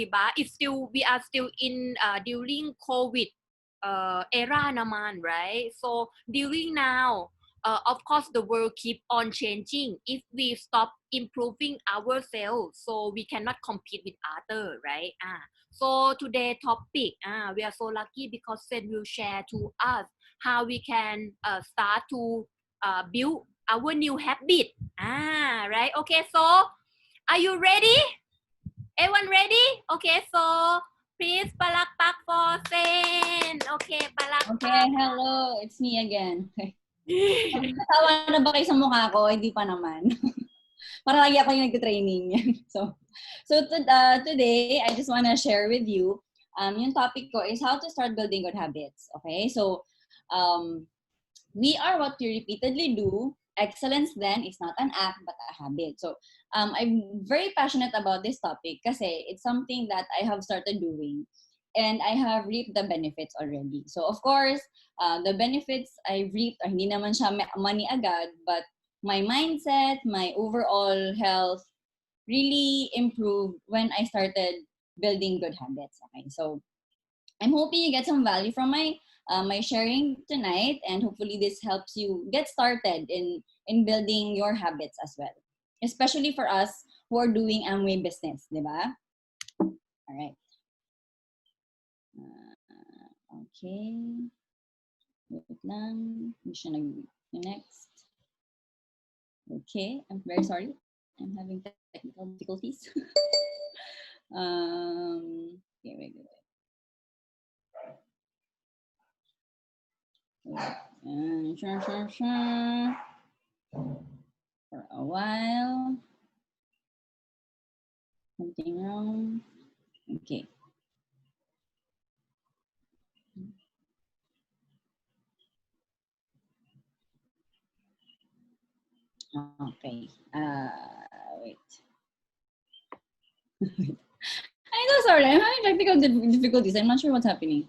diba? It's still, we are still in during COVID era naman, right? So during now, of course, the world keep on changing. If we stop improving ourselves, so we cannot compete with other, right? So today topic, we are so lucky because Sen will share to us how we can start to build our new habit. Right? Okay, so are you ready? Everyone ready? Okay, so please palakpak for Sen. Okay, palakpak. Okay, hello. It's me again. Natawa na ba kayo sa mukha ko? Hindi pa naman. Parang lagi ako yung nag-training. So today, I just want to share with you, yung topic ko is how to start building good habits. Okay, so we are what we repeatedly do. Excellence then is not an act but a habit. So I'm very passionate about this topic kasi it's something that I have started doing and I have reaped the benefits already. So of course, the benefits I reaped, hindi naman siya money agad, but my mindset, my overall health really improved when I started building good habits. Okay, so I'm hoping you get some value from my sharing tonight, and hopefully this helps you get started in building your habits as well, especially for us who are doing Amway business, di ba? All right. Okay. Wait lang. Next. Okay. I'm very sorry. I'm having technical difficulties. Okay, wait. Sure. For a while. Something wrong. Okay. Okay. Wait. I'm so sorry. I'm having technical difficulties. I'm not sure what's happening.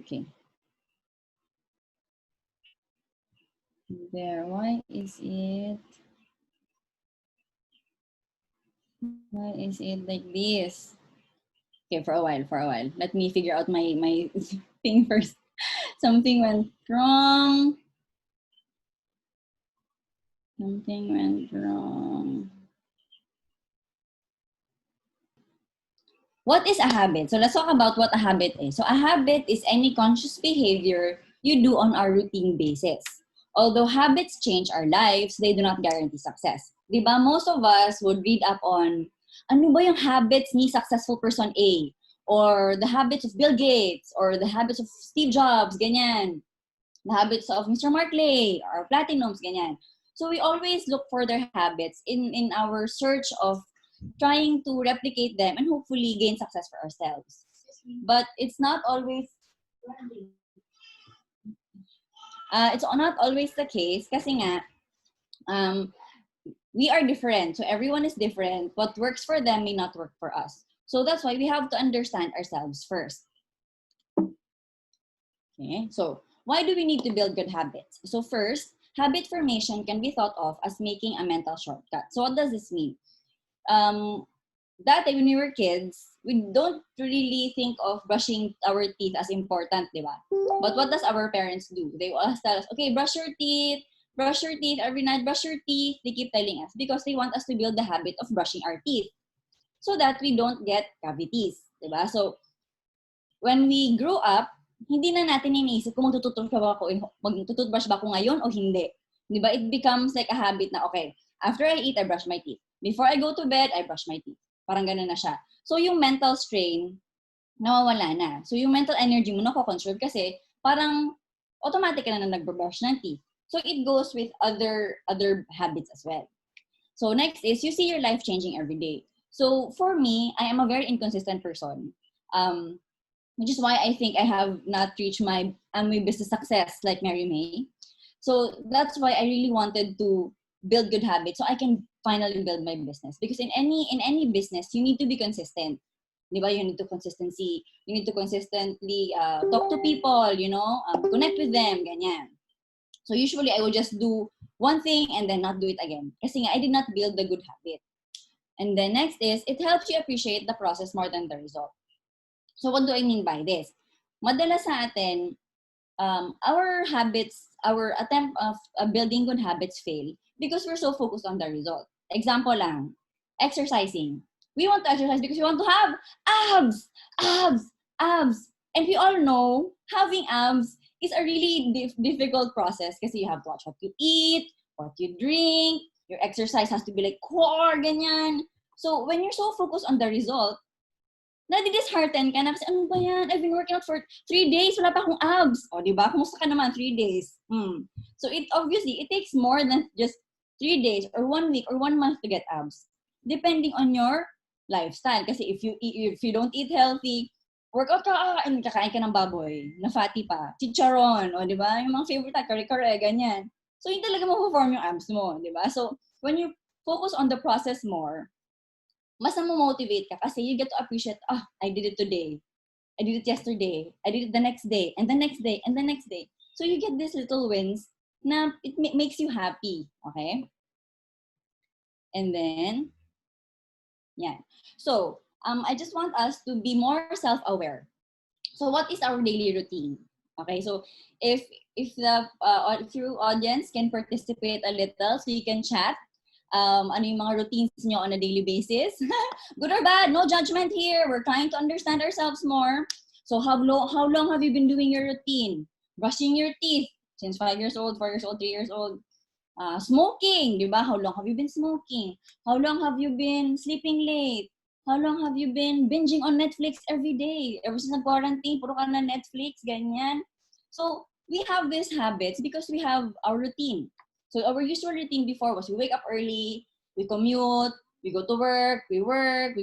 Okay. There. Why is it like this? Okay, for a while. Let me figure out my thing first. Something went wrong. What is a habit? So let's talk about what a habit is. So a habit is any conscious behavior you do on a routine basis. Although habits change our lives, they do not guarantee success. Diba? Most of us would read up on ano ba yung habits ni successful person A? Or the habits of Bill Gates, or the habits of Steve Jobs, ganyan. The habits of Mr. Markley, or Platinums, ganyan. So we always look for their habits in our search of trying to replicate them and hopefully gain success for ourselves. But it's not always the case kasi nga we are different. So everyone is different. What works for them may not work for us. So that's why we have to understand ourselves first. Okay, so why do we need to build good habits? So first, habit formation can be thought of as making a mental shortcut. So what does this mean? Dati when we were kids, we don't really think of brushing our teeth as important, di ba? But what does our parents do? They always tell us, okay, brush your teeth every night, brush your teeth. They keep telling us because they want us to build the habit of brushing our teeth so that we don't get cavities, di ba? So when we grow up, hindi na natin iniisip kung magtututbrush ba ako ngayon o hindi. Di ba? It becomes like a habit na, okay, after I eat, I brush my teeth. Before I go to bed, I brush my teeth. Parang ganun na siya. So yung mental strain, nawawala na. So yung mental energy mo nako-conserve kasi parang automatic ka na nag-brush ng teeth. So it goes with other habits as well. So next is, you see your life changing every day. So for me, I am a very inconsistent person. Which is why I think I have not reached my Amway business success like Mary May. So that's why I really wanted to build good habits so I can finally build my business. Because in any business, you need to be consistent. Diba? You need to consistently talk to people, connect with them, ganyan. So usually I will just do one thing and then not do it again. Kasi nga, I did not build the good habit. And then next is, it helps you appreciate the process more than the result. So what do I mean by this? Madalas sa atin, our habits, our attempt of building good habits fail because we're so focused on the result. Example lang, exercising. We want to exercise because we want to have abs, abs, abs. And we all know having abs is a really difficult process kasi you have to watch what you eat, what you drink, your exercise has to be like core, ganyan. So when you're so focused on the result, nadi-dishearten ka na kasi ano ba yan? I've been working out for 3 days, wala pa akong abs. O, di ba? Kumusta ka naman? 3 days. So it obviously, it takes more than just 3 days or 1 week or 1 month to get abs. Depending on your lifestyle. Kasi if you don't eat healthy, workout ka, kakain ka ng baboy, na fatty pa, chicharon, o di ba? Yung mga favorite kare-kare, ganyan. So, yun talaga mo-form yung abs mo, di ba? So, when you focus on the process more, mas na-motivate ka kasi you get to appreciate, I did it today. I did it yesterday. I did it the next day, and the next day, and the next day. So you get these little wins na it makes you happy. Okay? And then, yeah. So, I just want us to be more self-aware. So what is our daily routine? Okay, so if your audience can participate a little, so you can chat, ano yung mga routines nyo on a daily basis. Good or bad, no judgment here. We're trying to understand ourselves more. So how long have you been doing your routine? Brushing your teeth since 5 years old, 4 years old, 3 years old. Smoking, di ba? How long have you been smoking? How long have you been sleeping late? How long have you been binging on Netflix every day? Ever since quarantine, puro ka na Netflix, ganyan. So, we have these habits because we have our routine. So, our usual routine before was we wake up early, we commute, we go to work, we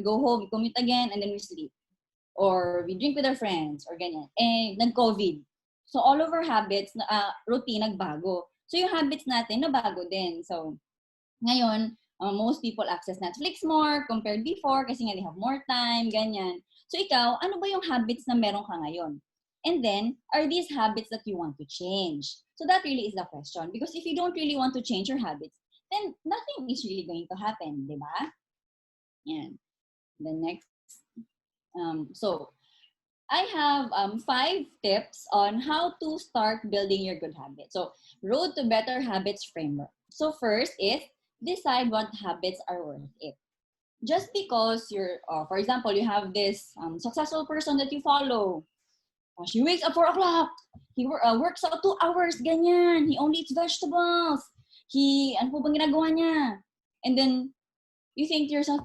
go home, we commute again, and then we sleep. Or we drink with our friends, or ganyan. Eh, nag-COVID. So, all of our habits, routine, nagbago. So, yung habits natin, nabago din. So, ngayon, most people access Netflix more compared before kasi nga they have more time, ganyan. So, ikaw, ano ba yung habits na meron ka ngayon? And then, are these habits that you want to change? So, that really is the question. Because if you don't really want to change your habits, then nothing is really going to happen, di ba? Yan. The next. So, I have 5 tips on how to start building your good habits. So, Road to Better Habits framework. So, first is decide what habits are worth it. Just because you're, for example, you have this successful person that you follow. She wakes up 4 o'clock. He works out 2 hours, ganyan. He only eats vegetables. Ano po bang ginagawa niya? And then, you think to yourself,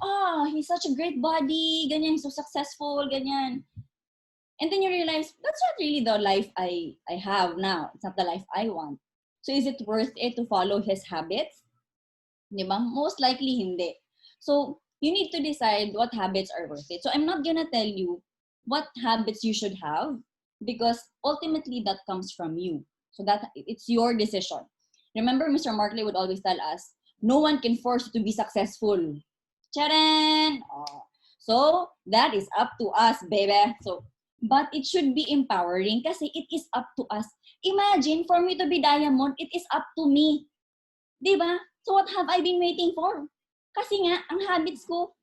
he's such a great body, ganyan, so successful, ganyan. And then you realize, that's not really the life I have now. It's not the life I want. So is it worth it to follow his habits? Diba? Most likely, hindi. So you need to decide what habits are worth it. So I'm not gonna tell you what habits you should have because ultimately that comes from you. So that it's your decision. Remember, Mr. Markley would always tell us, no one can force you to be successful. Charan! So that is up to us, baby. So but it should be empowering kasi it is up to us. Imagine, for me to be diamond, it is up to me. Diba? So what have I been waiting for? Kasi nga, ang habits ko,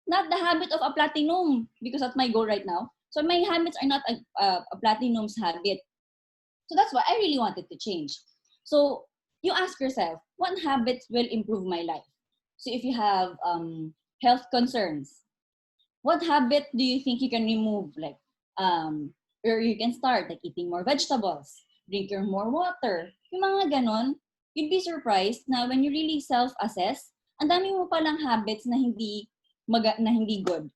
not the habit of a platinum because that's my goal right now. So my habits are not a platinum's habit. So that's why I really wanted to change. So you ask yourself, what habits will improve my life? So if you have health concerns, what habit do you think you can remove? Like, or you can start like eating more vegetables, drinking more water, yung mga ganon, you'd be surprised na when you really self-assess, ang dami mo palang habits na hindi good.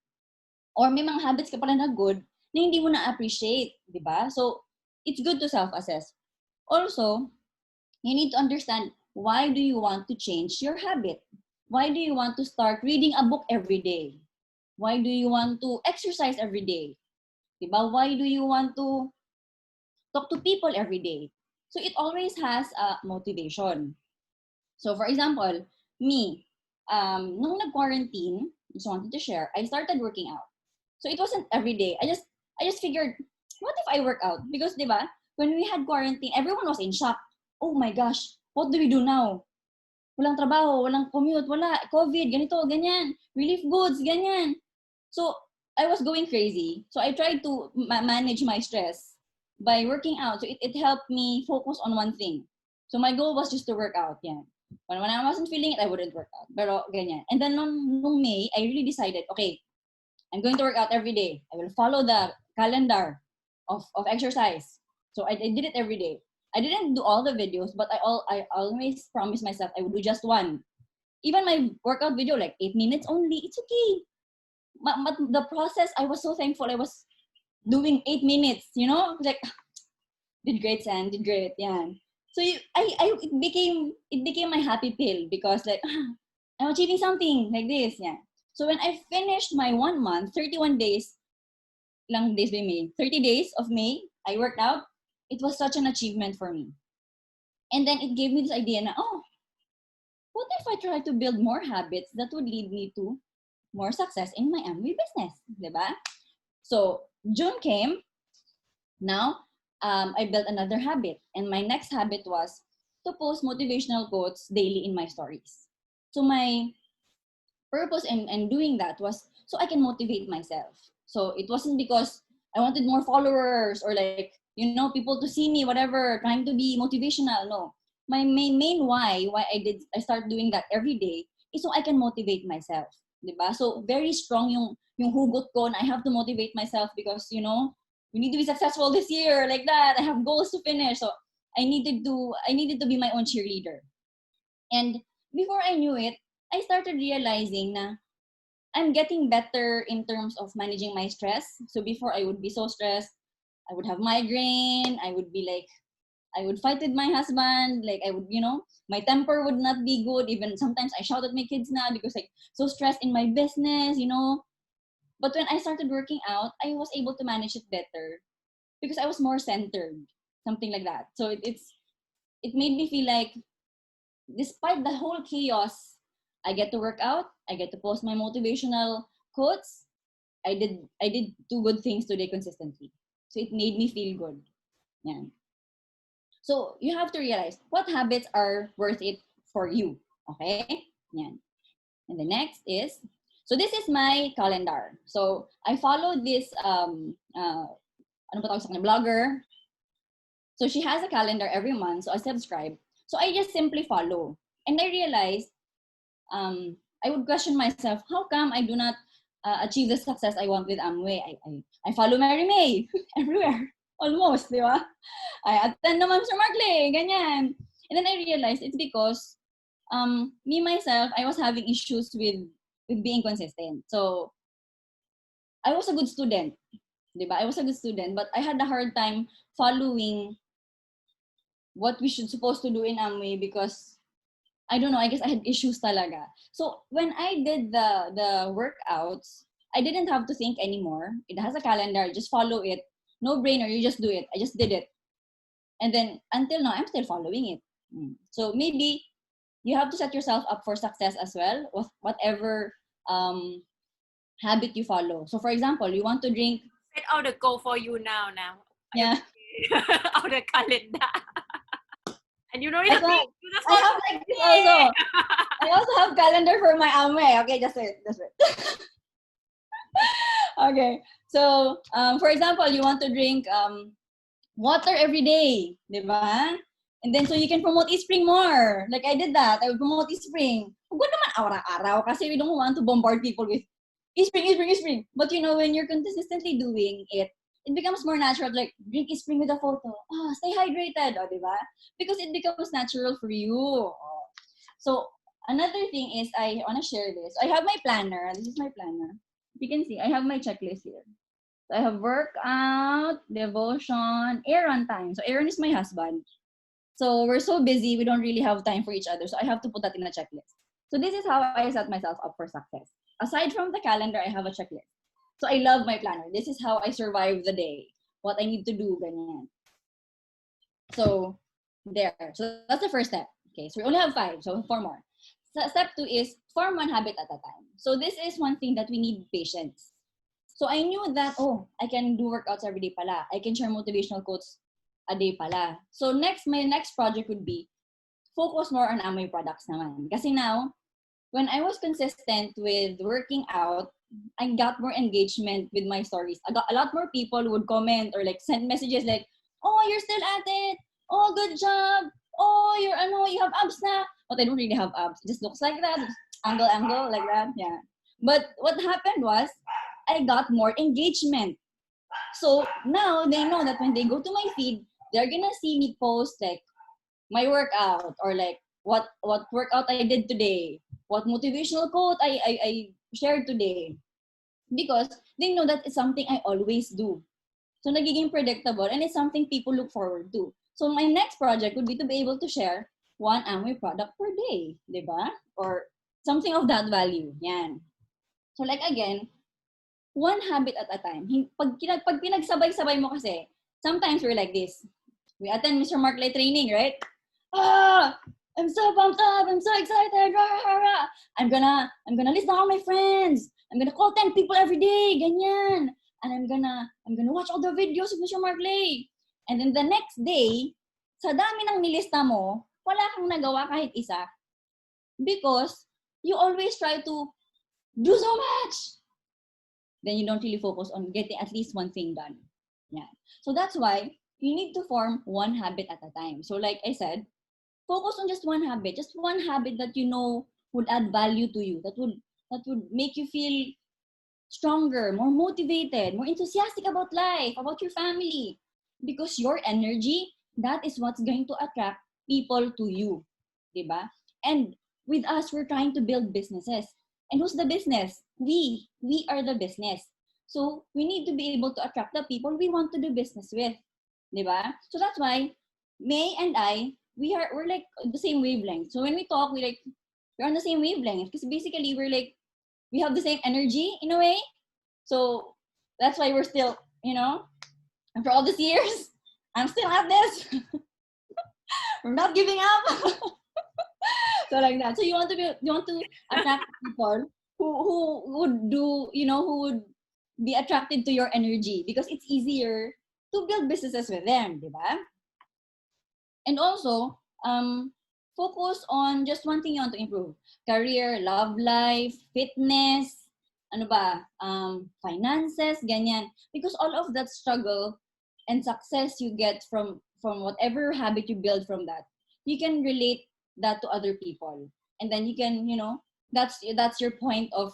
Or may mga habits ka pala na good na hindi mo na-appreciate, di ba? So, it's good to self-assess. Also, you need to understand why do you want to change your habit? Why do you want to start reading a book every day? Why do you want to exercise every day? Diba? Why do you want to talk to people every day? So it always has a motivation. So for example, me, nung nag-quarantine, just wanted to share, I started working out. So it wasn't every day. I just figured, what if I work out? Because diba, when we had quarantine, everyone was in shock. Oh my gosh, what do we do now? walang trabaho, walang commute, wala, COVID, ganito, ganyan, relief goods, ganyan. So, I was going crazy. So, I tried to manage my stress by working out. So, it helped me focus on one thing. So, my goal was just to work out, yan. When I wasn't feeling it, I wouldn't work out. Pero, ganyan. And then, nung May, I really decided, okay, I'm going to work out every day. I will follow the calendar of exercise. So I did it every day. I didn't do all the videos, but I always promised myself I would do just one. Even my workout video, like 8 minutes only, it's okay. But the process, I was so thankful. I was doing 8 minutes, you know, like did great, San, did great, yeah. So it became my happy pill because like I'm achieving something like this, yeah. So when I finished my 1 month, 31 days, lang days by May, 30 days of May, I worked out. It was such an achievement for me. And then it gave me this idea na, oh, what if I try to build more habits that would lead me to more success in my Amway business, diba? So June came. Now, I built another habit. And my next habit was to post motivational quotes daily in my stories. So my purpose in doing that was so I can motivate myself. So it wasn't because I wanted more followers or like, you know, people to see me, whatever, trying to be motivational. No. My main why I start doing that every day is so I can motivate myself. Diba? So very strong yung hugot ko na I have to motivate myself because, you know, we need to be successful this year like that. I have goals to finish. So I needed to be my own cheerleader. And before I knew it, I started realizing na I'm getting better in terms of managing my stress. So before I would be so stressed, I would have migraine, I would fight with my husband, like I would, you know, my temper would not be good. Even sometimes I shout at my kids now because like so stressed in my business, you know. But when I started working out, I was able to manage it better because I was more centered, something like that. So it made me feel like despite the whole chaos, I get to work out, I get to post my motivational quotes. I did two good things today consistently. So it made me feel good. Yeah. So you have to realize what habits are worth it for you. Okay? Yeah. And the next is so this is my calendar. So I follow this ano ba tawag sa kanya, blogger. So she has a calendar every month. So I subscribe. So I just simply follow. And I realized I would question myself, how come I do not achieve the success I want with Amway? I follow Mary May everywhere, almost, di ba? I attend naman Sir Markley, ganyan. And then I realized it's because me myself, I was having issues with being consistent. So I was a good student, di ba? I was a good student, but I had a hard time following what we should supposed to do in Amway because I don't know, I guess I had issues talaga. So when I did the workouts, I didn't have to think anymore. It has a calendar, just follow it. No brainer, you just do it. I just did it. And then until now, I'm still following it. So maybe you have to set yourself up for success as well with whatever habit you follow. So for example, you want to drink. Set out a goal for you now. Yeah. Out the calendar. And you know That's the why thing. You just I want have like this also. I also have calendar for my Amway. Okay, just wait. Okay. So, for example, you want to drink water every day, di ba? And then, so you can promote Espring more. Like I did that. I would promote Espring. Huwag naman araw-araw kasi we don't want to bombard people with Espring, Espring, Espring. But you know, when you're consistently doing it, it becomes more natural. Like, drink Espring with a photo. Stay hydrated. Di ba? Because it becomes natural for you. So, another thing is, I want to share this. I have my planner. This is my planner. You can see, I have my checklist here. So I have workout, devotion, Aaron time. So Aaron is my husband. So we're so busy, we don't really have time for each other. So I have to put that in a checklist. So this is how I set myself up for success. Aside from the calendar, I have a checklist. So I love my planner. This is how I survive the day. What I need to do, ganyan. So there. So that's the first step. Okay, so we only have 5, so 4 more. So step 2 is form one habit at a time. So this is one thing that we need patience. So I knew that, I can do workouts every day pala. I can share motivational quotes a day pala. So my next project would be focus more on Amoy products naman. Kasi now, when I was consistent with working out, I got more engagement with my stories. I got a lot more people would comment or like send messages like, "Oh, you're still at it. Oh, good job. Oh, you have abs na." But I don't really have abs. It just looks like that. Angle, like that. Yeah. But what happened was, I got more engagement. So now they know that when they go to my feed, they're gonna see me post like my workout or like what workout I did today, what motivational quote I shared today, because they know that it's something I always do. So nagiging predictable and it's something people look forward to. So my next project would be to be able to share one Amway product per day, di ba? Or something of that value. Yan. So like again, one habit at a time. Pag pinagsabay-sabay mo kasi, sometimes we're like this. We attend Mr. Mark Lay training, right? Ah, I'm so pumped up. I'm so excited. Rah, rah, rah. I'm gonna list down all my friends. I'm gonna call 10 people every day. Ganyan. And I'm gonna watch all the videos of Mr. Mark Lay. And then the next day, sa dami ng nilista mo, wala kang nagawa kahit isa. Because you always try to do so much. Then you don't really focus on getting at least one thing done. Yeah. So that's why you need to form one habit at a time. So like I said, focus on just one habit that you know would add value to you, that would make you feel stronger, more motivated, more enthusiastic about life, about your family. Because your energy, that is what's going to attract people to you. Diba? And with us, we're trying to build businesses. And who's the business? We are the business. So we need to be able to attract the people we want to do business with. Diba? So that's why May and I, we're like the same wavelength. So when we talk, we're on the same wavelength. Because basically we have the same energy in a way. So that's why we're still, after all these years, I'm still at this. We're not giving up. So like that. So you want to attract people who would do, who would be attracted to your energy, because it's easier to build businesses with them, diba? And also, focus on just one thing you want to improve. Career, love life, fitness, ano ba, finances, ganyan. Because all of that struggle and success you get from whatever habit you build from that, you can relate that to other people. And then you can, that's your point of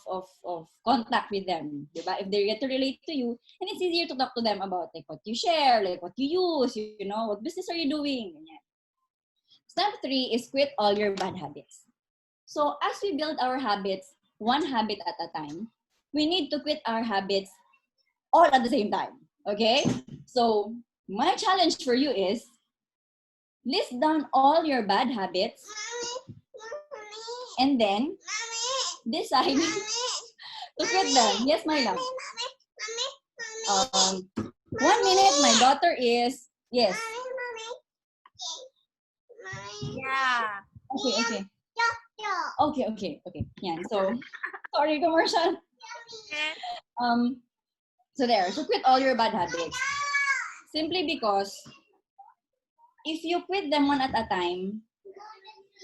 contact with them, diba? If they get to relate to you, and it's easier to talk to them about like what you share, like what you use, what business are you doing, ganyan. Step 3 is quit all your bad habits. So as we build our habits, one habit at a time, we need to quit our habits all at the same time. Okay? So my challenge for you is list down all your bad habits and then decide to quit them. Yes, my love. 1 minute, my daughter is, yes. Yeah. Okay. Okay. Yan. So, sorry, commercial. So there. So quit all your bad habits. Simply because if you quit them one at a time,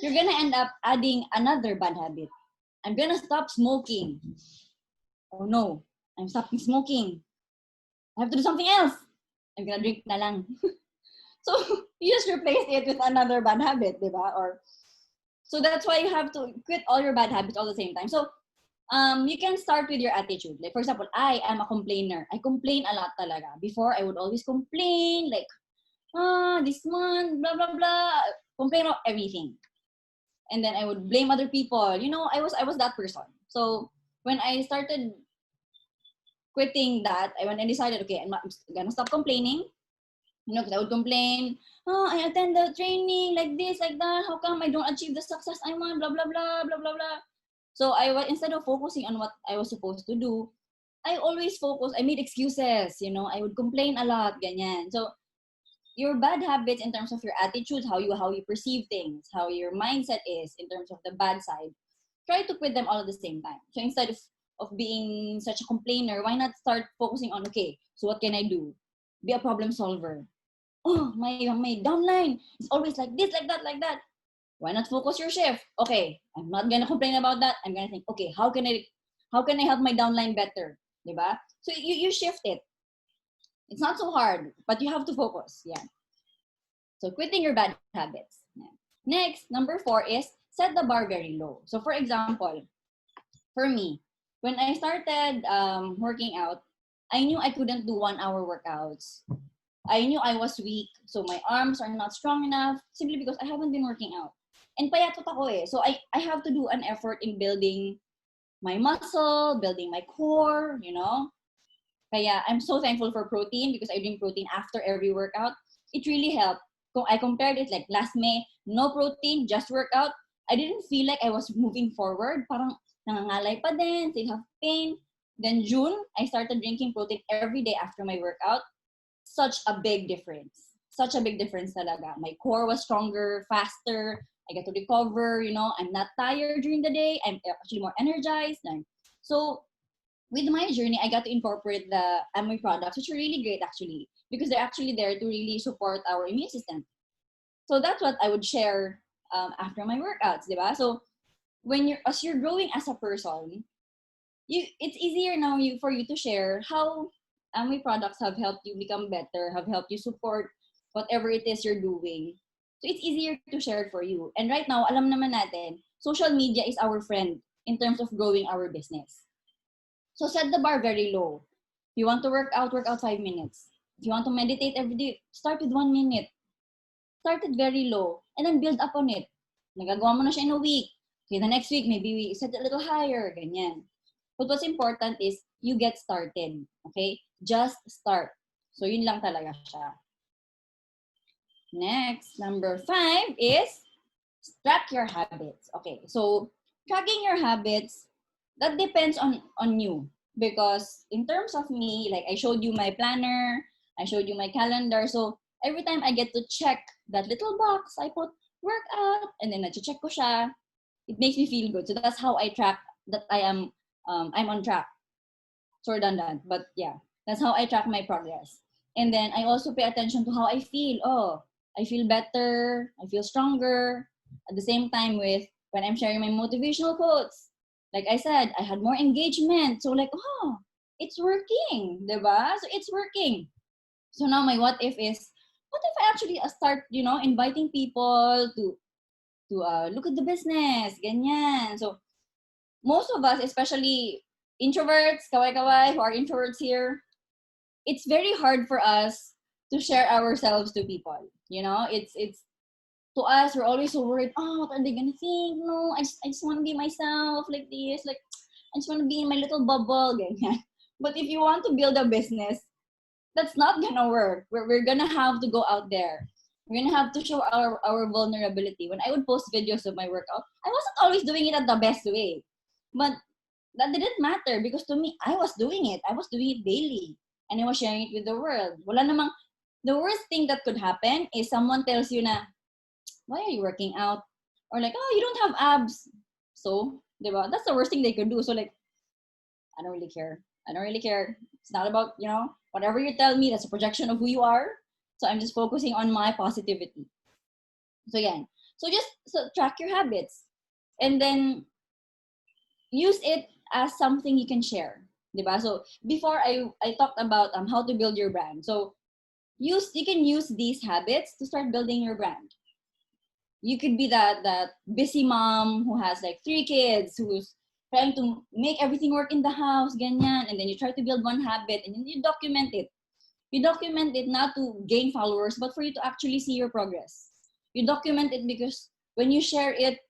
you're gonna end up adding another bad habit. I'm gonna stop smoking. Oh no, I'm stopping smoking. I have to do something else. I'm gonna drink na lang. So you just replace it with another bad habit, diba? So that's why you have to quit all your bad habits all the same time. So you can start with your attitude. Like for example, I am a complainer. I complain a lot talaga. Before I would always complain like, this one, blah blah blah, complain of everything. And then I would blame other people. I was that person. So when I started quitting that, when I decided, okay, I'm gonna stop complaining. Because I would complain, I attend the training like this, like that. How come I don't achieve the success I want? Blah, blah, blah, blah, blah, blah. So instead of focusing on what I was supposed to do, I always I made excuses, I would complain a lot, ganyan. So your bad habits in terms of your attitude, how you perceive things, how your mindset is in terms of the bad side, try to quit them all at the same time. So instead of being such a complainer, why not start focusing on, okay, so what can I do? Be a problem solver. Oh, my downline is always like this, like that, like that. Why not focus your shift? Okay, I'm not gonna complain about that. I'm gonna think, okay, how can I help my downline better? Diba? So you shift it. It's not so hard, but you have to focus. Yeah. So quitting your bad habits. Yeah. Next, number 4 is set the bar very low. So for example, for me, when I started working out, I knew I couldn't do 1 hour workouts. I knew I was weak, so my arms are not strong enough simply because I haven't been working out. And payatot ako eh. So I have to do an effort in building my muscle, building my core, you know. Kaya I'm so thankful for protein because I drink protein after every workout. It really helped. I compared it like last May, no protein, just workout. I didn't feel like I was moving forward. Parang nangangalay pa din, still have pain. Then June, I started drinking protein every day after my workout. Such a big difference. Such a big difference talaga. My core was stronger, faster. I get to recover, you know. I'm not tired during the day. I'm actually more energized. So with my journey, I got to incorporate the Amway products, which are really great actually, because they're actually there to really support our immune system. So that's what I would share after my workouts, diba? So as you're growing as a person, it's easier now for you to share how Amway products have helped you become better, have helped you support whatever it is you're doing. So it's easier to share it for you. And right now, alam naman natin, social media is our friend in terms of growing our business. So set the bar very low. If you want to work out 5 minutes. If you want to meditate every day, start with 1 minute. Start it very low and then build up on it. Nagagawa mo na siya in a week. Okay, the next week, maybe we set it a little higher, ganyan. But what's important is you get started, okay? Just start. So yun lang talaga siya. Next, number 5 is track your habits. Okay, so tracking your habits, that depends on you. Because in terms of me, like I showed you my planner, I showed you my calendar. So every time I get to check that little box, I put workout, and then na-check ko siya. It makes me feel good. So that's how I track that I'm on track. It's redundant, but yeah, that's how I track my progress. And then I also pay attention to how I feel. Oh, I feel better. I feel stronger. At the same time with when I'm sharing my motivational quotes, like I said, I had more engagement. So like, oh, it's working, diba? So it's working. So now my what if is, what if I actually start, inviting people to look at the business, ganyan. So most of us, especially introverts, kaway-kaway, who are introverts here, it's very hard for us to share ourselves to people. It's to us, we're always so worried. Oh, what are they gonna think? No, I just want to be myself like this. Like, I just want to be in my little bubble. Ganyan. But if you want to build a business, that's not gonna work. We're gonna have to go out there. We're gonna have to show our vulnerability. When I would post videos of my workout, I wasn't always doing it at the best way. But that didn't matter because to me, I was doing it. I was doing it daily. And I was sharing it with the world. The worst thing that could happen is someone tells you na, why are you working out? Or like, oh, you don't have abs. So, diba? That's the worst thing they could do. So like, I don't really care. I don't really care. It's not about, whatever you tell me, that's a projection of who you are. So I'm just focusing on my positivity. So again, so track your habits and then use it as something you can share. Diba? So before I talked about how to build your brand. So you can use these habits to start building your brand. You could be that busy mom who has like 3 kids, who's trying to make everything work in the house, ganyan, and then you try to build one habit and then you document it. You document it not to gain followers, but for you to actually see your progress. You document it because when you share it,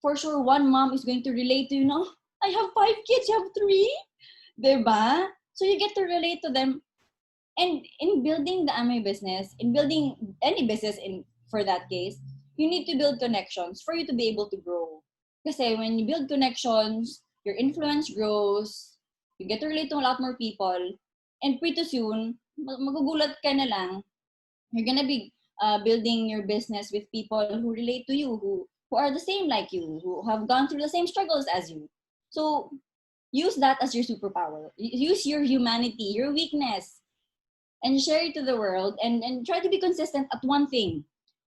for sure one mom is going to relate to, I have 5 kids, you have 3. Diba? So you get to relate to them. And in building the Amway business, in building any business for that case, you need to build connections for you to be able to grow. Kasi when you build connections, your influence grows, you get to relate to a lot more people, and pretty soon, magugulat ka na lang, you're gonna be building your business with people who relate to you, who are the same like you, who have gone through the same struggles as you. So use that as your superpower. Use your humanity, your weakness, and share it to the world and try to be consistent at one thing.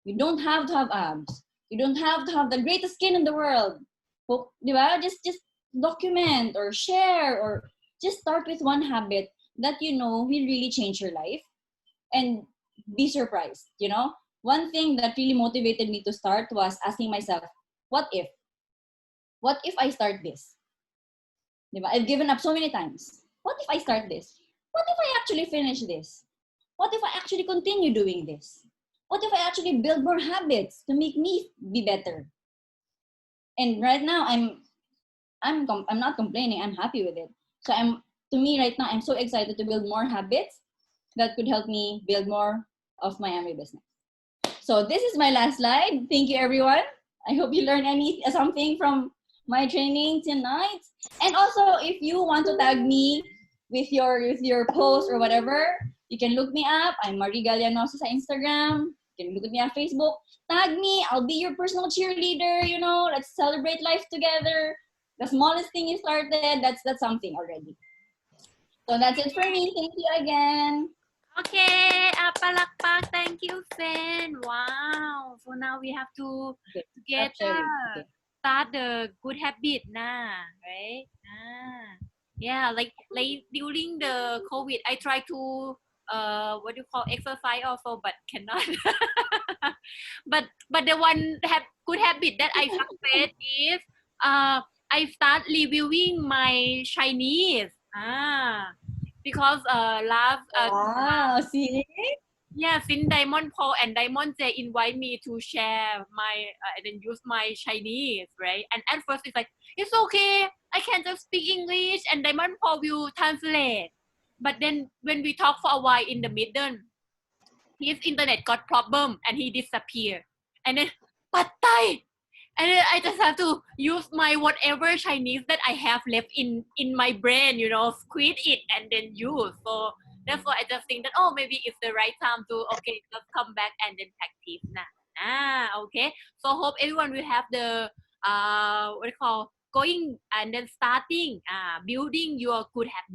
You don't have to have abs. You don't have to have the greatest skin in the world. Di ba? Just document or share or just start with one habit that you know will really change your life and be surprised, you know? One thing that really motivated me to start was asking myself, what if? What if I start this? Diba? I've given up so many times. What if I start this? What if I actually finish this? What if I actually continue doing this? What if I actually build more habits to make me be better? And right now I'm not complaining. I'm happy with it. So to me right now I'm so excited to build more habits that could help me build more of my Amway business. So this is my last slide. Thank you, everyone. I hope you learned something from my training tonight. And also, if you want to tag me with your post or whatever, you can look me up. I'm Marie Gallanosa sa Instagram. You can look at me on Facebook. Tag me. I'll be your personal cheerleader. You know, let's celebrate life together. The smallest thing you started, that's something already. So that's it for me. Thank you again. Okay, palakpak. Thank you, Sen. Wow. So now we have to Okay, stop together sharing. Okay. start the good habit, right? Yeah, like during the COVID, I try to what do you call exercise also, but cannot. but the one good habit that I succeed is I start reviewing my Chinese. Because last Wow, see? yeah, since Diamond Paul and Diamond J invite me to share my and then use my Chinese, right? And at first it's like it's okay, I can just speak English, and Diamond Paul will translate. But then when we talk for a while in the middle, his internet got problem and he disappeared. And then, Pad Thai! And then I just have to use my whatever Chinese that I have left in my brain, squeeze it and then use. So that's why I just think that maybe it's the right time to just come back and then practice now. Okay. So hope everyone will have the what do you call going and then starting building your good habit.